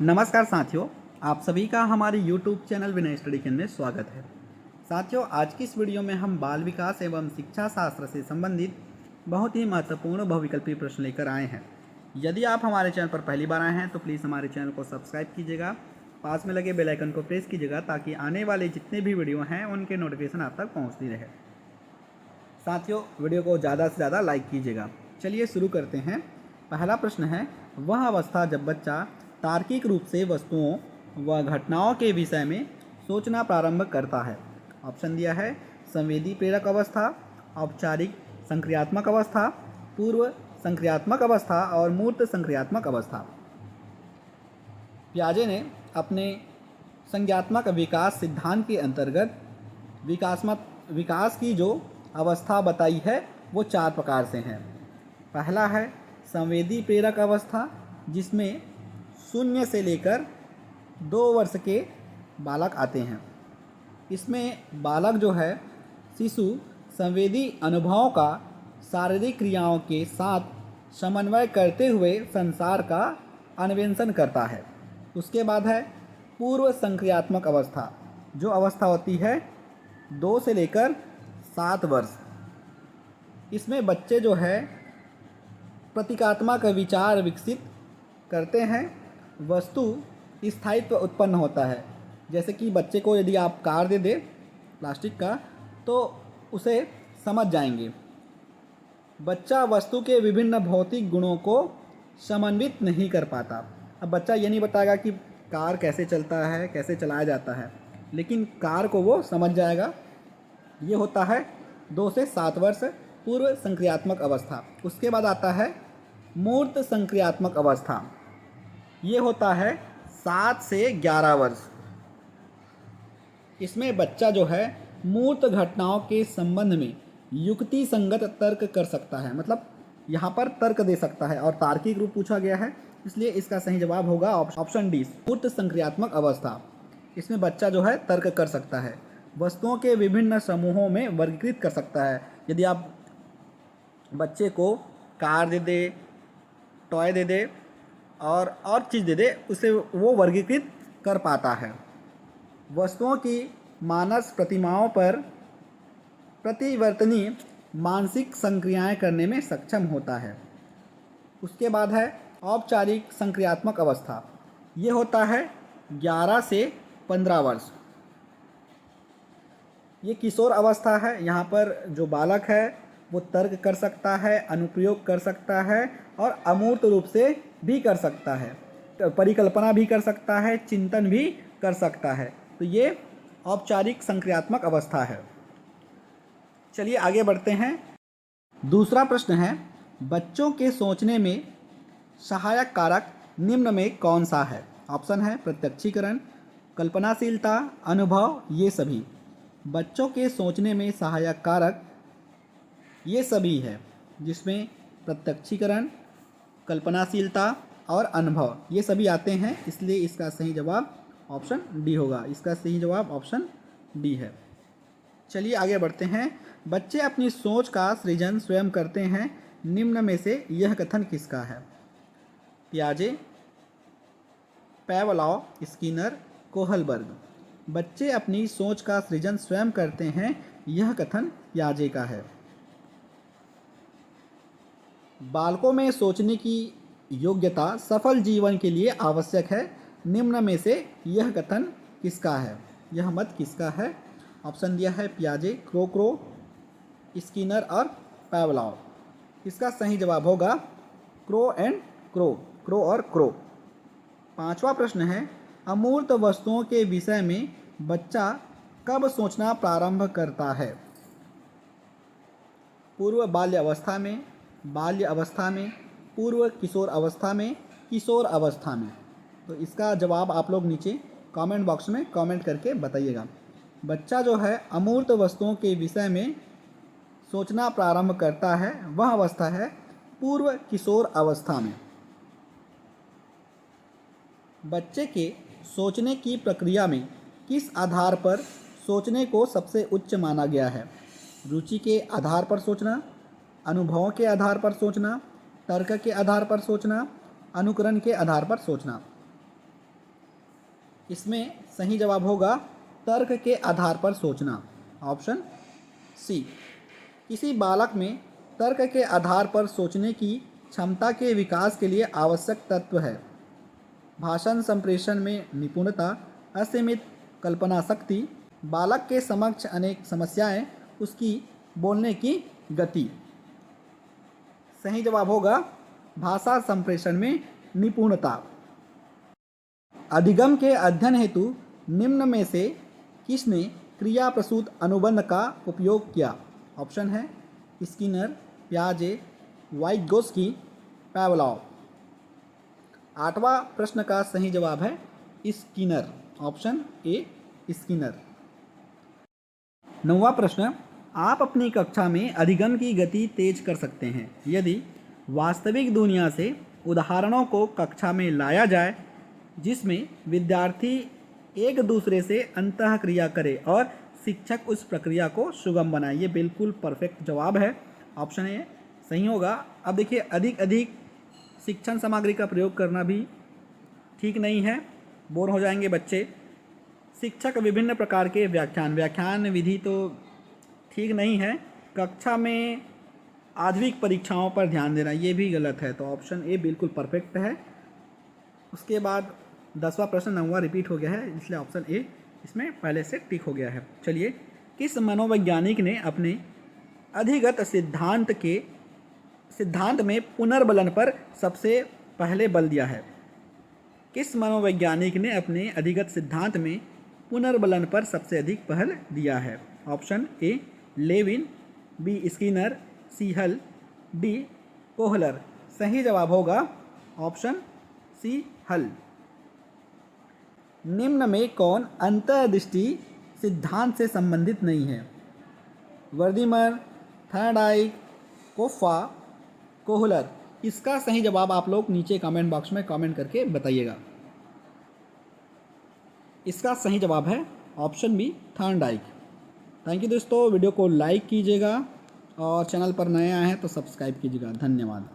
नमस्कार साथियों, आप सभी का हमारे YouTube चैनल विनय स्टडी केंद्र में स्वागत है। साथियों, आज की इस वीडियो में हम बाल विकास एवं शिक्षा शास्त्र से संबंधित बहुत ही महत्वपूर्ण बहुविकल्पी प्रश्न लेकर आए हैं। यदि आप हमारे चैनल पर पहली बार आए हैं तो प्लीज़ हमारे चैनल को सब्सक्राइब कीजिएगा, पास में लगे बेल आइकन को प्रेस कीजिएगा ताकि आने वाले जितने भी वीडियो हैं उनके नोटिफिकेशन आप तक पहुँचती रहे। साथियों, वीडियो को ज़्यादा से ज़्यादा लाइक कीजिएगा। चलिए शुरू करते हैं। पहला प्रश्न है, वह अवस्था जब बच्चा तार्किक रूप से वस्तुओं व घटनाओं के विषय में सोचना प्रारंभ करता है। ऑप्शन दिया है संवेदी प्रेरक अवस्था, औपचारिक संक्रियात्मक अवस्था, पूर्व संक्रियात्मक अवस्था और मूर्त संक्रियात्मक अवस्था। पियाजे ने अपने संज्ञात्मक विकास सिद्धांत के अंतर्गत विकास की जो अवस्था बताई है वो 4 प्रकार से हैं। पहला है संवेदी प्रेरक अवस्था, जिसमें 0 से लेकर 2 वर्ष के बालक आते हैं। इसमें बालक जो है शिशु संवेदी अनुभवों का शारीरिक क्रियाओं के साथ समन्वय करते हुए संसार का अन्वेषण करता है। उसके बाद है पूर्व संक्रियात्मक अवस्था, जो अवस्था होती है 2 से लेकर 7 वर्ष। इसमें बच्चे जो है प्रतीकात्मक विचार विकसित करते हैं, वस्तु स्थायित्व उत्पन्न होता है। जैसे कि बच्चे को यदि आप कार दे दे प्लास्टिक का तो उसे समझ जाएंगे। बच्चा वस्तु के विभिन्न भौतिक गुणों को समन्वित नहीं कर पाता। अब बच्चा ये नहीं बताएगा कि कार कैसे चलता है, कैसे चलाया जाता है, लेकिन कार को वो समझ जाएगा। ये होता है 2 से 7 वर्ष पूर्व संक्रियात्मक अवस्था। उसके बाद आता है मूर्त संक्रियात्मक अवस्था। ये होता है 7 से 11 वर्ष। इसमें बच्चा जो है मूर्त घटनाओं के संबंध में युक्ति संगत तर्क कर सकता है, मतलब यहाँ पर तर्क दे सकता है और तार्किक रूप पूछा गया है, इसलिए इसका सही जवाब होगा ऑप्शन डी, मूर्त संक्रियात्मक अवस्था। इसमें बच्चा जो है तर्क कर सकता है, वस्तुओं के विभिन्न समूहों में वर्गीकृत कर सकता है। यदि आप बच्चे को कार दे दे, टॉय दे दे और चीज़ दे दे, उसे वो वर्गीकृत कर पाता है। वस्तुओं की मानस प्रतिमाओं पर प्रतिवर्तनीय मानसिक संक्रियाएं करने में सक्षम होता है। उसके बाद है औपचारिक संक्रियात्मक अवस्था। ये होता है 11 से 15 वर्ष। ये किशोर अवस्था है। यहाँ पर जो बालक है वो तर्क कर सकता है, अनुप्रयोग कर सकता है और अमूर्त रूप से भी कर सकता है, परिकल्पना भी कर सकता है, चिंतन भी कर सकता है। तो ये औपचारिक संक्रियात्मक अवस्था है। चलिए आगे बढ़ते हैं। दूसरा प्रश्न है, बच्चों के सोचने में सहायक कारक निम्न में कौन सा है? ऑप्शन है प्रत्यक्षीकरण, कल्पनाशीलता, अनुभव, ये सभी। बच्चों के सोचने में सहायक कारक ये सभी है, जिसमें प्रत्यक्षीकरण, कल्पनाशीलता और अनुभव ये सभी आते हैं, इसलिए इसका सही जवाब ऑप्शन डी होगा। इसका सही जवाब ऑप्शन डी है। चलिए आगे बढ़ते हैं। बच्चे अपनी सोच का सृजन स्वयं करते हैं, निम्न में से यह कथन किसका है? पियाजे, पावलोव, स्किनर, कोहलबर्ग। बच्चे अपनी सोच का सृजन स्वयं करते हैं, यह कथन पियाजे का है। बालकों में सोचने की योग्यता सफल जीवन के लिए आवश्यक है, निम्न में से यह कथन किसका है? यह मत किसका है? ऑप्शन दिया है पियाजे, क्रो, स्किनर और पावलोव। इसका सही जवाब होगा क्रो और क्रो। 5वां प्रश्न है, अमूर्त वस्तुओं के विषय में बच्चा कब सोचना प्रारंभ करता है? पूर्व बाल्य अवस्था में, बाल्य अवस्था में, पूर्व किशोर अवस्था में, किशोर अवस्था में। तो इसका जवाब आप लोग नीचे कमेंट बॉक्स में कमेंट करके बताइएगा। बच्चा जो है अमूर्त वस्तुओं के विषय में सोचना प्रारंभ करता है, वह अवस्था है पूर्व किशोर अवस्था में। बच्चे के सोचने की प्रक्रिया में किस आधार पर सोचने को सबसे उच्च माना गया है? रुचि के आधार पर सोचना, अनुभवों के आधार पर सोचना, तर्क के आधार पर सोचना, अनुकरण के आधार पर सोचना। इसमें सही जवाब होगा तर्क के आधार पर सोचना, ऑप्शन सी। किसी बालक में तर्क के आधार पर सोचने की क्षमता के विकास के लिए आवश्यक तत्व है भाषण संप्रेषण में निपुणता, असीमित कल्पना शक्ति, बालक के समक्ष अनेक समस्याएं, उसकी बोलने की गति। सही जवाब होगा भाषा संप्रेषण में निपुणता। अधिगम के अध्ययन हेतु निम्न में से किसने क्रिया प्रसूत अनुबंध का उपयोग किया? ऑप्शन है स्किनर, पियाजे, वाइगोस्की, पावलोव। 8वां प्रश्न का सही जवाब है स्किनर, ऑप्शन ए स्किनर। 9वां प्रश्न, आप अपनी कक्षा में अधिगम की गति तेज कर सकते हैं यदि वास्तविक दुनिया से उदाहरणों को कक्षा में लाया जाए जिसमें विद्यार्थी एक दूसरे से अंतःक्रिया करे और शिक्षक उस प्रक्रिया को सुगम बनाए। ये बिल्कुल परफेक्ट जवाब है, ऑप्शन ए सही होगा। अब देखिए अधिक शिक्षण सामग्री का प्रयोग करना भी ठीक नहीं है, बोर हो जाएंगे बच्चे। शिक्षक विभिन्न प्रकार के व्याख्यान विधि तो ठीक नहीं है। कक्षा में आधुनिक परीक्षाओं पर ध्यान देना ये भी गलत है, तो ऑप्शन ए बिल्कुल परफेक्ट है। उसके बाद 10वां प्रश्न 9वां रिपीट हो गया है, इसलिए ऑप्शन ए इसमें पहले से टिक हो गया है। चलिए, किस मनोवैज्ञानिक ने अपने अधिगत सिद्धांत में पुनर्बलन पर सबसे पहले बल दिया है? किस मनोवैज्ञानिक ने अपने अधिगत सिद्धांत में पुनर्बलन पर सबसे अधिक पहल दिया है? Option A Lewin, B Skinner, C Hull, D Kohler. सही जवाब होगा ऑप्शन सी हल। निम्न में कौन अंतर्दृष्टि सिद्धांत से संबंधित नहीं है? Wertheimer, Thorndike, Koffka, Kohler. इसका सही जवाब आप लोग नीचे कमेंट बॉक्स में कमेंट करके बताइएगा। इसका सही जवाब है option B Thorndike. Thank you दोस्तों, वीडियो को लाइक कीजिएगा और चैनल पर नए आए हैं तो सब्सक्राइब कीजिएगा। धन्यवाद।